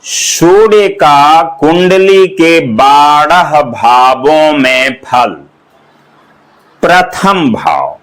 सूर्य का कुंडली के 12 भावों में फल। प्रथम भाव,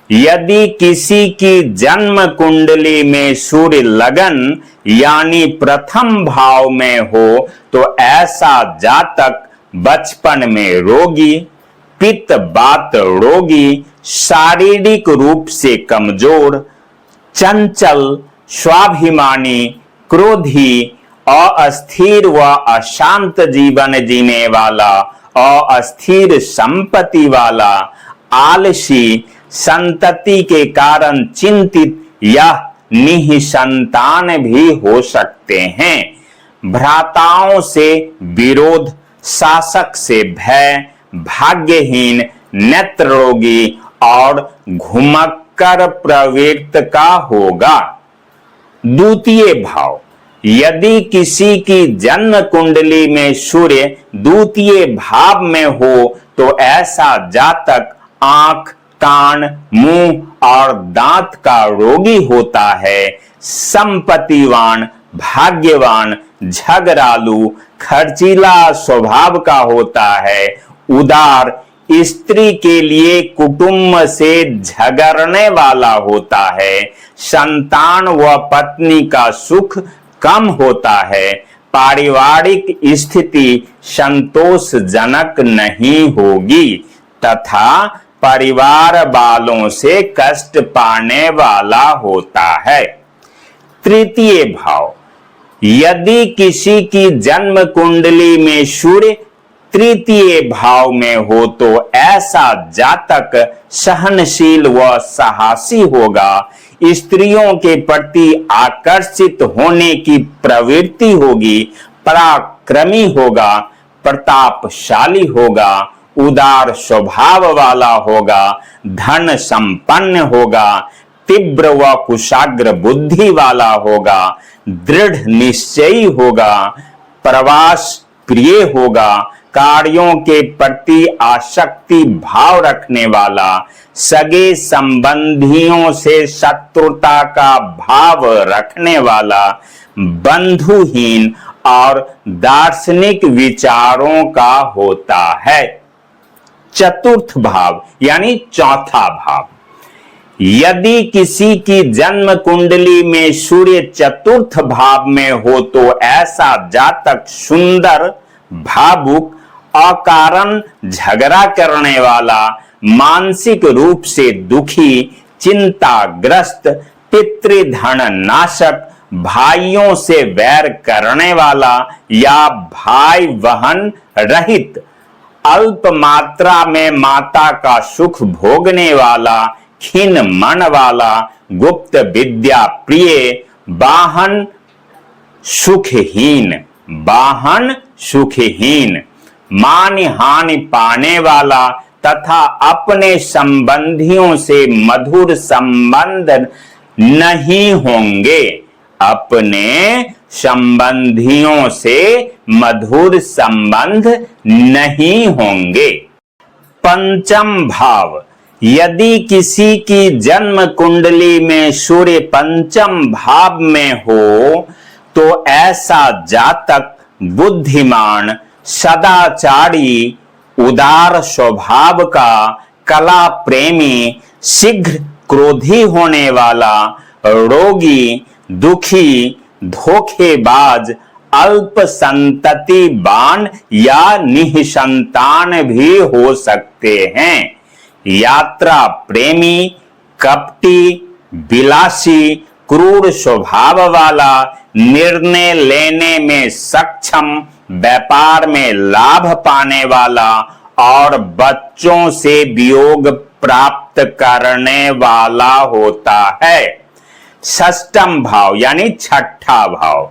यदि किसी की जन्म कुंडली में सूर्य लगन यानी प्रथम भाव में हो तो ऐसा जातक बचपन में रोगी, पित्त वात रोगी, शारीरिक रूप से कमजोर, चंचल, स्वाभिमानी, क्रोधी, अस्थिर व अशांत जीवन जीने वाला, अस्थिर संपत्ति वाला, आलसी, संतति के कारण चिंतित या निःसंतान भी हो सकते हैं। भ्राताओं से विरोध, शासक से भय, भाग्यहीन, नेत्र रोगी और घुमक्कर प्रवृत्त का होगा। द्वितीय भाव, यदि किसी की जन्म कुंडली में सूर्य द्वितीय भाव में हो तो ऐसा जातक आंख, कान, मुंह और दांत का रोगी होता है, संपत्तिवान, भाग्यवान, झगड़ालू, खर्चीला स्वभाव का होता है, उदार, स्त्री के लिए कुटुंब से झगड़ने वाला होता है, संतान व पत्नी का सुख कम होता है, पारिवारिक स्थिति संतोषजनक नहीं होगी तथा परिवार वालों से कष्ट पाने वाला होता है। तृतीय भाव, यदि किसी की जन्म कुंडली में सूर्य तृतीय भाव में हो तो ऐसा जातक सहनशील व साहसी होगा, स्त्रियों के प्रति आकर्षित होने की प्रवृत्ति होगी, पराक्रमी होगा, प्रतापशाली होगा, उदार स्वभाव वाला होगा, धन संपन्न होगा, तीव्र व कुशाग्र बुद्धि वाला होगा, दृढ़ निश्चयी होगा, प्रवास प्रिय होगा, कार्यों के प्रति आसक्ति भाव रखने वाला, सगे संबंधियों से शत्रुता का भाव रखने वाला, बंधुहीन और दार्शनिक विचारों का होता है। चतुर्थ भाव यानी चौथा भाव, यदि किसी की जन्म कुंडली में सूर्य चतुर्थ भाव में हो तो ऐसा जातक सुंदर, भावुक, अकारण झगड़ा करने वाला, मानसिक रूप से दुखी, चिंताग्रस्त, पितृधन नाशक, भाइयों से वैर करने वाला या भाई बहन रहित, अल्प मात्रा में माता का सुख भोगने वाला, खिन मन वाला, गुप्त विद्या प्रिय, वाहन सुखहीन, मान हानि पाने वाला तथा अपने संबंधियों से मधुर संबंध नहीं होंगे, अपने संबंधियों से मधुर संबंध नहीं होंगे। पंचम भाव, यदि किसी की जन्म कुंडली में सूर्य पंचम भाव में हो तो ऐसा जातक बुद्धिमान, सदाचारी, उदार स्वभाव का, कला प्रेमी, शीघ्र क्रोधी होने वाला, रोगी, दुखी, धोखेबाज, अल्प संततिवान या निःसंतान भी हो सकते हैं, यात्रा प्रेमी, कपटी, विलासी, क्रूर स्वभाव वाला, निर्णय लेने में सक्षम, व्यापार में लाभ पाने वाला और बच्चों से वियोग प्राप्त करने वाला होता है। षष्ठम भाव यानी छठा भाव,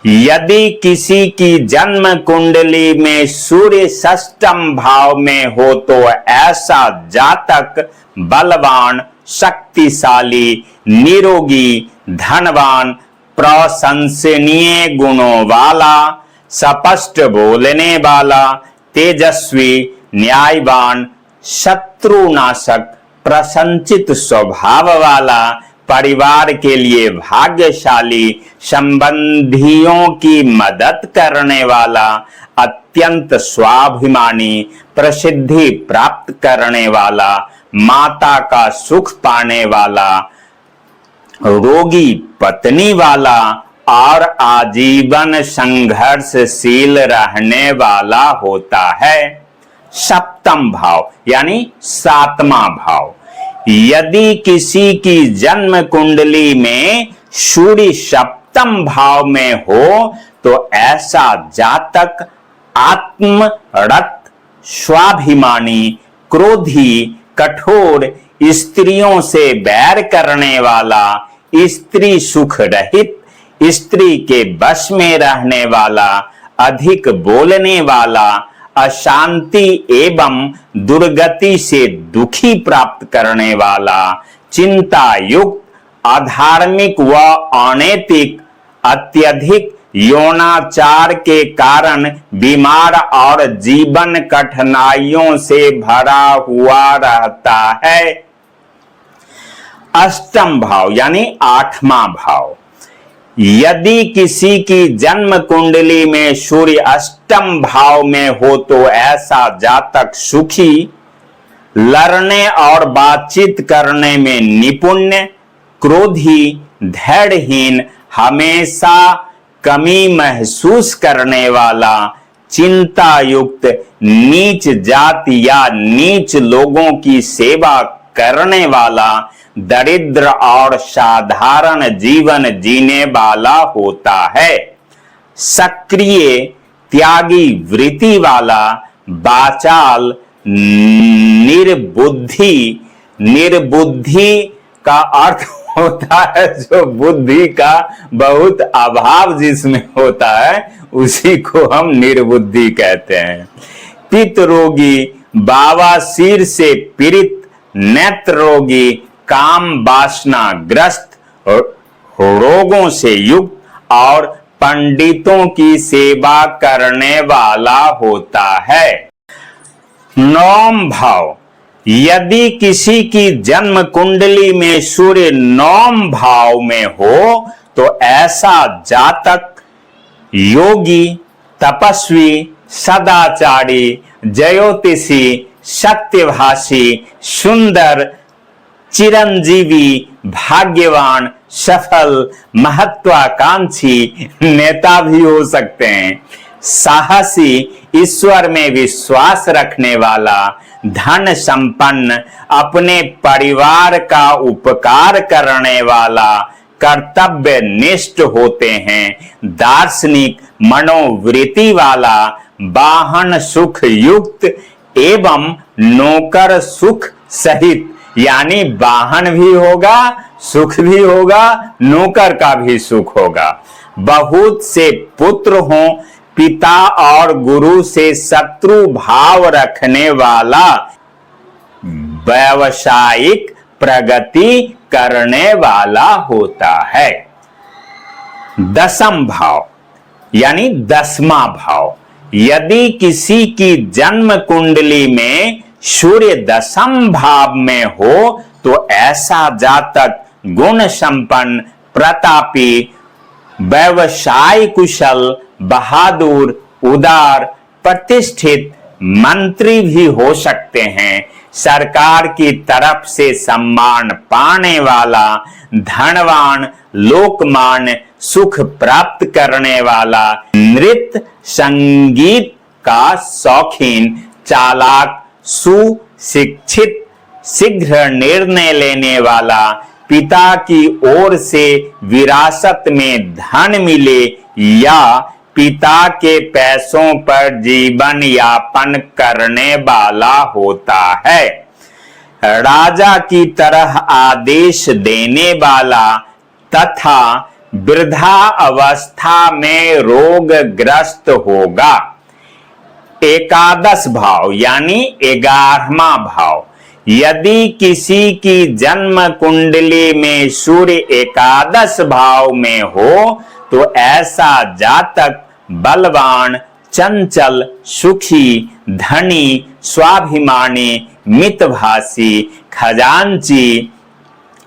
यदि किसी की जन्म कुंडली में सूर्य षष्ठम भाव में हो तो ऐसा जातक बलवान, शक्तिशाली, निरोगी, धनवान, प्रशंसनीय गुणों वाला, स्पष्ट बोलने वाला, तेजस्वी, न्यायवान, शत्रुनाशक, प्रसन्नचित स्वभाव वाला, परिवार के लिए भाग्यशाली, संबंधियों की मदद करने वाला, अत्यंत स्वाभिमानी, प्रसिद्धि प्राप्त करने वाला, माता का सुख पाने वाला, रोगी पत्नी वाला और आजीवन संघर्षशील रहने वाला होता है। सप्तम भाव यानी सातवां भाव, यदि किसी की जन्म कुंडली में सूर्य सप्तम भाव में हो तो ऐसा जातक आत्मरत, स्वाभिमानी, क्रोधी, कठोर, स्त्रियों से बैर करने वाला, स्त्री सुख रहित, स्त्री के वश में रहने वाला, अधिक बोलने वाला, अशांति एवं दुर्गति से दुखी प्राप्त करने वाला, चिंता युक्त, अधार्मिक व अनैतिक, अत्यधिक यौनाचार के कारण बीमार और जीवन कठिनाइयों से भरा हुआ रहता है। अष्टम भाव यानी आठवां भाव, यदि किसी की जन्म कुंडली में सूर्य अष्टम भाव में हो तो ऐसा जातक सुखी, लड़ने और बातचीत करने में निपुण, क्रोधी, धैर्यहीन, हमेशा कमी महसूस करने वाला, चिंता युक्त, नीच जाति या नीच लोगों की सेवा करने वाला, दरिद्र और साधारण जीवन जीने वाला होता है। सक्रिय, त्यागी वृत्ति वाला, वाचाल, निर्बुद्धि, निर्बुद्धि का अर्थ होता है जो बुद्धि का बहुत अभाव जिसमें होता है उसी को हम निर्बुद्धि कहते हैं। पित्त रोगी, बवासीर से पीड़ित, नेत्र रोगी, काम वासना ग्रस्त, रोगों से युक्त और पंडितों की सेवा करने वाला होता है। नौम भाव, यदि किसी की जन्म कुंडली में सूर्य नौम भाव में हो तो ऐसा जातक योगी, तपस्वी, सदाचारी, ज्योतिषी, सत्यभाषी, सुंदर, चिरंजीवी, भाग्यवान, सफल, महत्वाकांक्षी नेता भी हो सकते हैं। साहसी, ईश्वर में विश्वास रखने वाला, धन संपन्न, अपने परिवार का उपकार करने वाला, कर्तव्य निष्ठ होते हैं, दार्शनिक, मनोवृत्ति वाला, वाहन सुख युक्त एवं नौकर सुख सहित, यानी वाहन भी होगा, सुख भी होगा, नौकर का भी सुख होगा। बहुत से पुत्र हों, पिता और गुरु से शत्रु भाव रखने वाला, व्यावसायिक प्रगति करने वाला होता है। दसम भाव यानी 10वां भाव, यदि किसी की जन्म कुंडली में सूर्य 10म भाव में हो तो ऐसा जातक गुण संपन्न, प्रतापी, व्यवसाय कुशल, बहादुर, उदार, प्रतिष्ठित, मंत्री भी हो सकते हैं। सरकार की तरफ से सम्मान पाने वाला, धनवान, लोकमान्य, सुख प्राप्त करने वाला, नृत्य संगीत का शौकीन, चालाक, सुशिक्षित, शीघ्र निर्णय लेने वाला, पिता की ओर से विरासत में धन मिले या पिता के पैसों पर जीवन यापन करने वाला होता है। राजा की तरह आदेश देने वाला तथा वृद्धा अवस्था में रोगग्रस्त होगा। एकादश भाव यानी 11वां भाव, यदि किसी की जन्म कुंडली में सूर्य एकादश भाव में हो तो ऐसा जातक बलवान, चंचल, सुखी, धनी, स्वाभिमानी, मितभाषी, खजांची,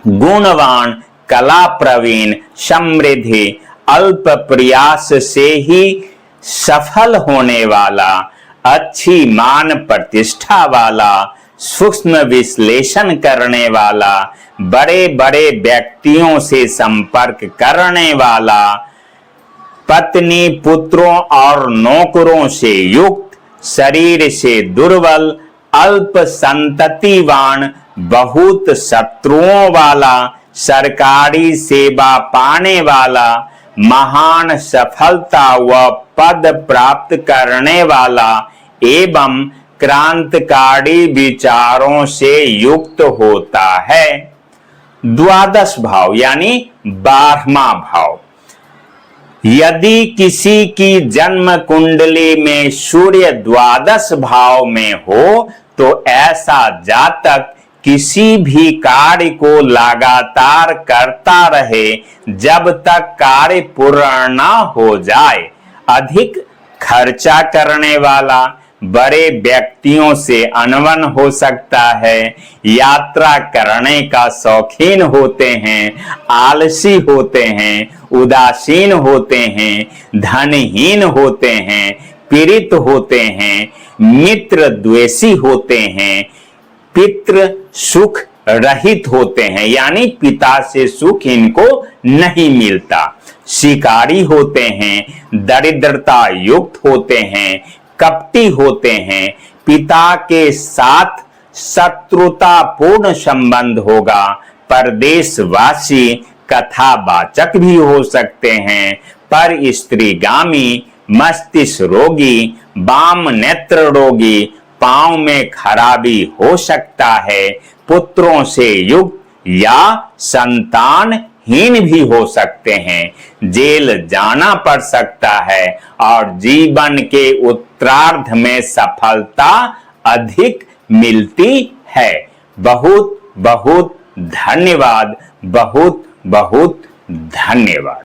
गुणवान, कला प्रवीण, समृद्धि, अल्प प्रयास से ही सफल होने वाला, अच्छी मान प्रतिष्ठा वाला, सूक्ष्म विश्लेषण करने वाला, बड़े बड़े व्यक्तियों से संपर्क करने वाला, पत्नी पुत्रों और नौकरों से युक्त, शरीर से दुर्बल, अल्प संततिवान, बहुत शत्रुओं वाला, सरकारी सेवा पाने वाला, महान सफलता व पद प्राप्त करने वाला एवं क्रांतिकारी विचारों से युक्त होता है। द्वादश भाव यानी 12वां भाव। यदि किसी की जन्म कुंडली में सूर्य द्वादश भाव में हो तो ऐसा जातक किसी भी कार्य को लगातार करता रहे जब तक कार्य पूर्ण न हो जाए। अधिक खर्चा करने वाला, बड़े व्यक्तियों से अनबन हो सकता है, यात्रा करने का शौकीन होते हैं, आलसी होते हैं, उदासीन होते हैं, धनहीन होते हैं, पीड़ित होते हैं, मित्र द्वेषी होते हैं, पितृ सुख रहित होते हैं, यानी पिता से सुख इनको नहीं मिलता, शिकारी होते हैं, दरिद्रता युक्त होते हैं, कपटी होते हैं, पिता के साथ शत्रुतापूर्ण संबंध होगा, परदेशवासी, कथावाचक भी हो सकते हैं, पर स्त्रीगामी, मस्तिष्क रोगी, वाम नेत्र रोगी, पांव में खराबी हो सकता है, पुत्रों से युक्त या संतानहीन भी हो सकते हैं, जेल जाना पड़ सकता है और जीवन के उत्तरार्ध में सफलता अधिक मिलती है। बहुत बहुत धन्यवाद, बहुत बहुत धन्यवाद।